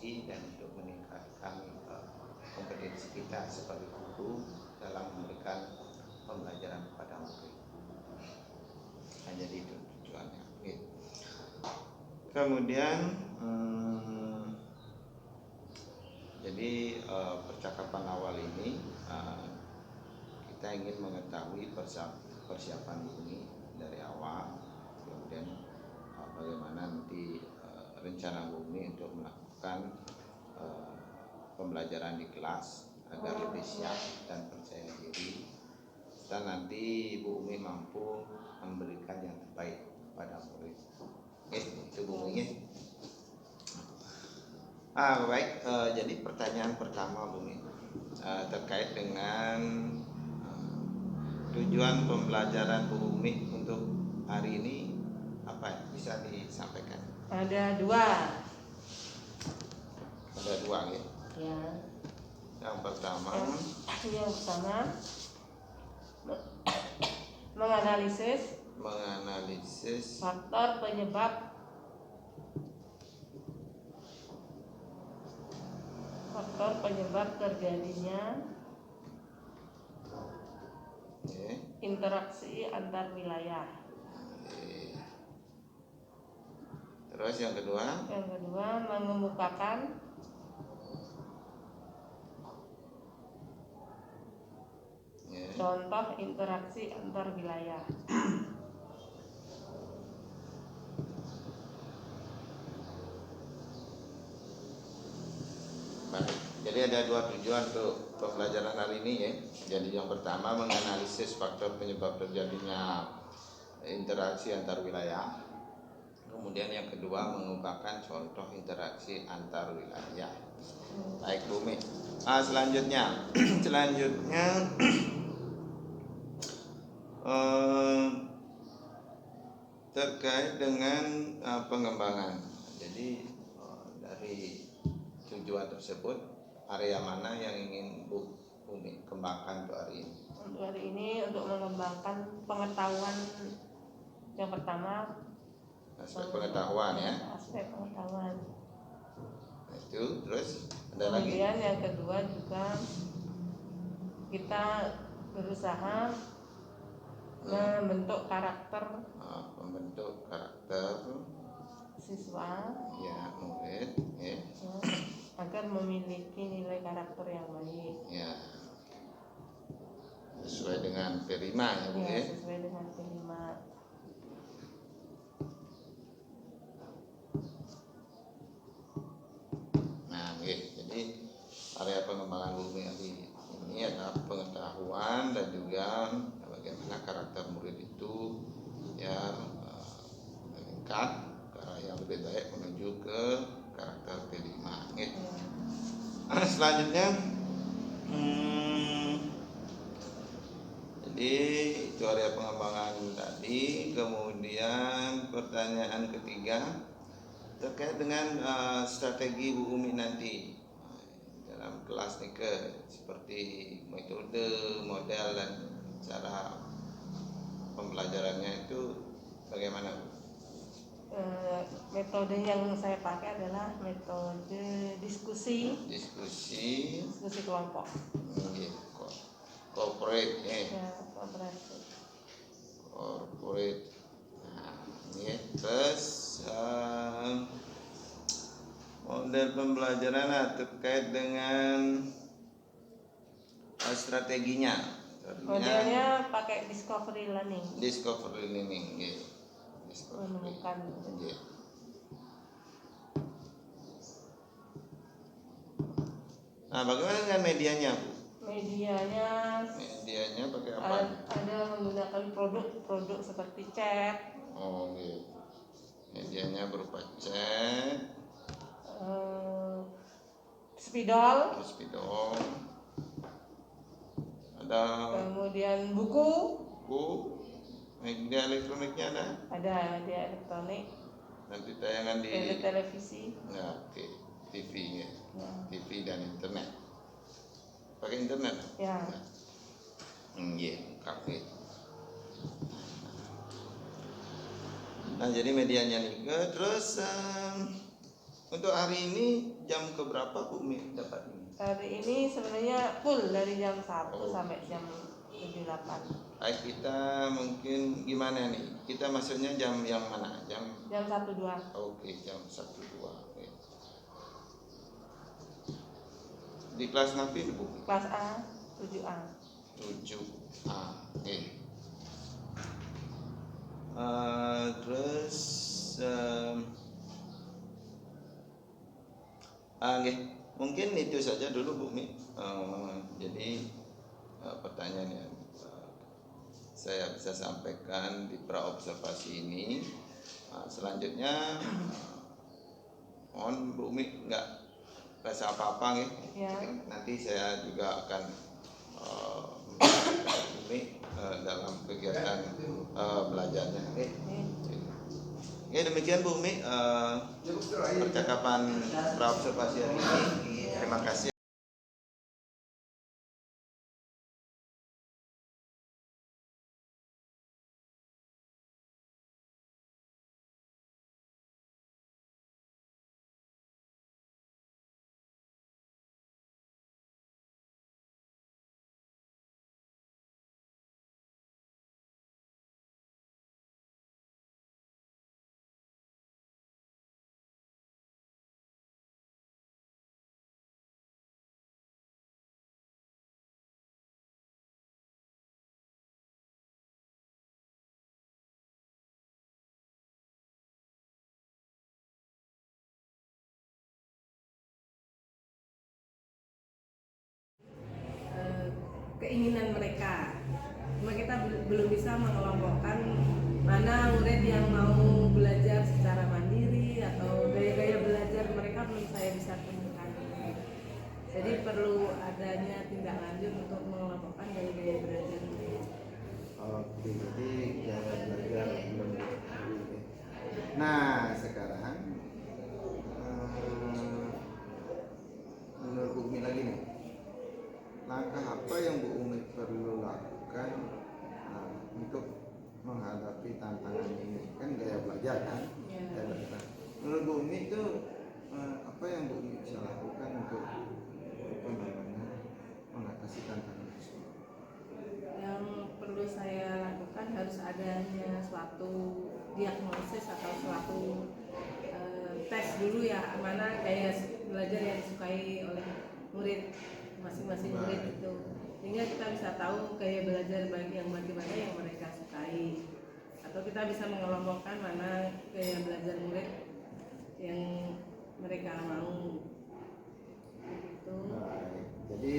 kompetensi dan untuk meningkatkan kompetensi kita sebagai guru dalam memberikan pembelajaran kepada murid. Nah, jadi itu tujuannya. Gitu. Kemudian jadi percakapan awal ini kita ingin mengetahui persiapan ini dari awal, kemudian bagaimana nanti rencana Bumi untuk melakukan pembelajaran di kelas agar lebih siap dan percaya diri, dan nanti Bu Umi mampu memberikan yang terbaik pada murid. Itu Bu Umi. Baik. Jadi pertanyaan pertama Bu Umi terkait dengan tujuan pembelajaran Bu Umi untuk hari ini apa ya? Bisa disampaikan? Ada dua. Ada dua ya. Ya. Yang pertama menganalisis faktor penyebab terjadinya interaksi antar wilayah. Terus yang kedua mengemukakan contoh interaksi antar wilayah. Baik. Jadi ada dua tujuan untuk pembelajaran hari ini ya. Jadi yang pertama menganalisis faktor penyebab terjadinya interaksi antar wilayah. Kemudian yang kedua mengungkapkan contoh interaksi antar wilayah. Baik Bu Umi. Selanjutnya terkait dengan pengembangan. Jadi dari tujuan tersebut, area mana yang ingin Bu Umi kembangkan untuk hari ini? Untuk hari ini untuk mengembangkan pengetahuan yang pertama. Aspek pengetahuan ya. Aspek pengetahuan. Itu terus ada lagi. Kemudian yang kedua juga kita berusaha membentuk karakter siswa ya, murid ya, agar memiliki nilai karakter yang baik ya, sesuai dengan P5 ya Bu ya. Sesuai dengan P5. Nah, jadi area pengembangan Bu Umi ini adalah pengetahuan dan juga bagaimana karakter murid itu ya meningkat ke arah yang lebih baik menuju ke karakter P5 gitu. Selanjutnya jadi itu area pengembangan tadi. Kemudian pertanyaan ketiga terkait dengan strategi Bu Umi nanti dalam kelas Nike, seperti metode, model dan cara pembelajarannya itu bagaimana Bu? Metode yang saya pakai adalah metode diskusi kelompok. Corporate ya. Corporate. Nah, ini terus model pembelajaran terkait dengan strateginya. Modelnya pakai discovery learning. Menemukan. Nah, bagaimana dengan medianya, Bu? Medianya pakai apa? Ada menggunakan produk seperti chat. Medianya berupa chat, spidol. Ada kemudian buku. Media elektroniknya ada? Ada media elektronik. Nanti tayangan di televisi. Ya, oke. TV ya. TV dan internet. Pakai internet? Ya. Oke. Nah, jadi medianya nih. Terus Untuk hari ini jam keberapa Bu Mi dapat ini? Hari ini sebenarnya full dari jam 1 sampai jam 7-8. Baik, kita mungkin gimana nih? Kita masuknya jam yang mana? Jam 1-2. Oke, jam 1-2. Oke. Di kelas nanti Bu? Kelas A 7A. 7A. Oke. Terus oke. Mungkin itu saja dulu Bu Mi. Jadi pertanyaan yang saya bisa sampaikan di praobservasi ini. Selanjutnya mohon Bu Mi nggak rasa apa-apa nih. Ya. Nanti saya juga akan Bu Mi dalam kegiatan belajarnya. Ya, demikian Bu Mi percakapan praobservasi hari ini. Terima kasih. Keinginan mereka. Cuma kita belum bisa mengelompokkan mana murid yang mau belajar secara mandiri atau gaya-gaya belajar mereka belum saya bisa temukan. Jadi perlu adanya tindak lanjut untuk mengelompokkan gaya-gaya belajar. Oke, jadi gaya belajar belum diketahui. Nah, sekarang menurut Bu Umi lagi nih, langkah apa yang Bu Umi perlu lakukan untuk menghadapi tantangan ini? Kan gaya belajar kan? Ya. Gaya belajar. Menurut Bu Umi itu apa yang Bu Umi bisa lakukan untuk mengatasi tantangan tersebut? Yang perlu saya lakukan harus adanya suatu diagnosis atau suatu tes dulu ya, mana gaya belajar yang disukai oleh murid masing-masing murid itu, sehingga kita bisa tahu gaya belajar bagi yang bagaimana yang mereka sukai, atau kita bisa mengelompokkan mana gaya belajar murid yang mereka mau gitu. Baik, jadi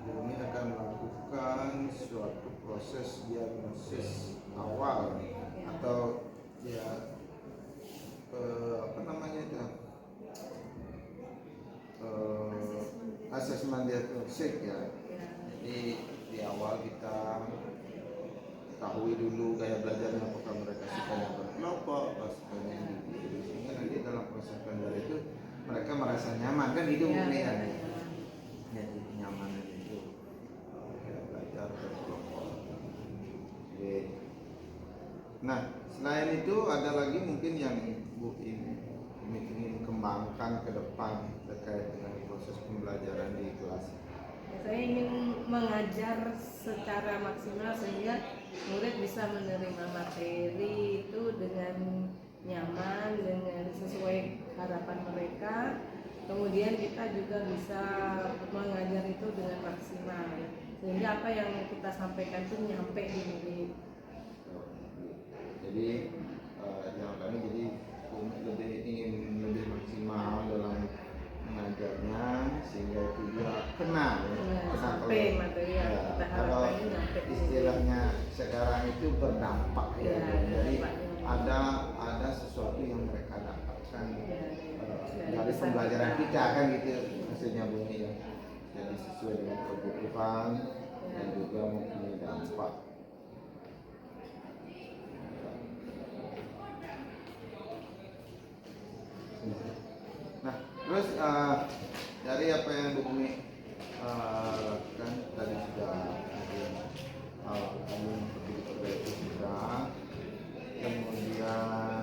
ini akan melakukan suatu proses diagnosis awal atau ya apa namanya itu asesmen diagnostik ya. Jadi di awal kita ketahui dulu gaya belajarnya, apakah mereka suka yang berkelompok atau suka yang individu, sehingga nanti dalam proses belajar itu mereka merasa nyaman kan, hidup ini kan. Jadi kenyamanan itu belajar berkelompok. Oke. Nah, selain itu ada lagi mungkin yang Bu ingin kembangkan ke depan terkait dengan proses pembelajaran di kelas. Saya ingin mengajar secara maksimal sehingga murid bisa menerima materi itu dengan nyaman, dengan sesuai harapan mereka. Kemudian kita juga bisa mengajar itu dengan maksimal, sehingga apa yang kita sampaikan itu nyampe di murid. Jadi yang kami jadi lebih ingin lebih maksimal dalam mengajarnya sehingga itu dia kena sampai materi yang kita harapkan ini nyampe. Istilahnya sekarang itu berdampak ya. Jadi ada sesuatu yang mereka dapatkan dari pembelajaran kita kan gitu maksudnya Bu ya. Jadi sesuai dengan kebutuhan dan juga mempunyai dampak. Nah, terus dari apa yang Bu Umi lakukan tadi sudah kami seperti diperbaiki sudah, kemudian